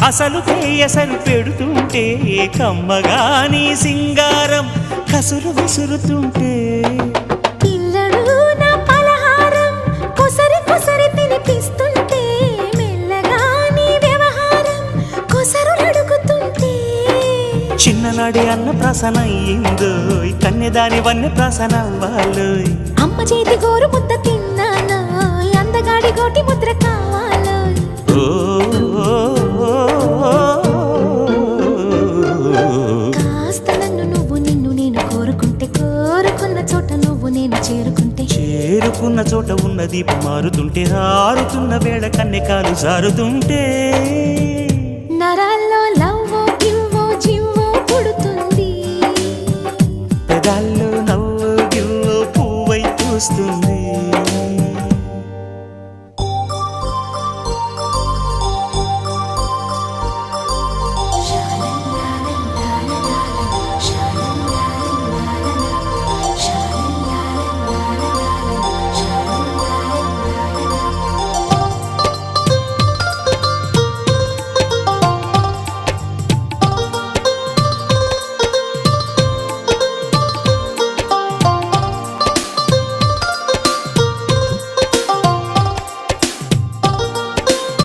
అసలు కేయసలు పెడుతుంటే కమ్మగాని సింగారం కసురు విసురుతుంటే పిల్లడు నా పలహారం కొసరి కొసరి తినిపిస్తుంటే మెల్లగా నీ వ్యవహారం కొసరు అడుగుతుంటే చిన్ననాడి అన్న ప్రసన అయ్యిందో కన్నెదాని వన్నె ప్రసన అవ్వాలో అమ్మ చేతి గోరు ముద్ద తిన్నాను అందగాడి గోటి ముద్ర కావాలో కాస్త నన్ను నువ్వు నిన్ను నేను కోరుకుంటే కోరుకున్న చోట నువ్వు నేను చేరుకుంటే చేరుకున్న చోట ఉన్న దీపం మారుతుంటే ఆరుతున్న వేళ కన్నెకాలు జారుతుంటే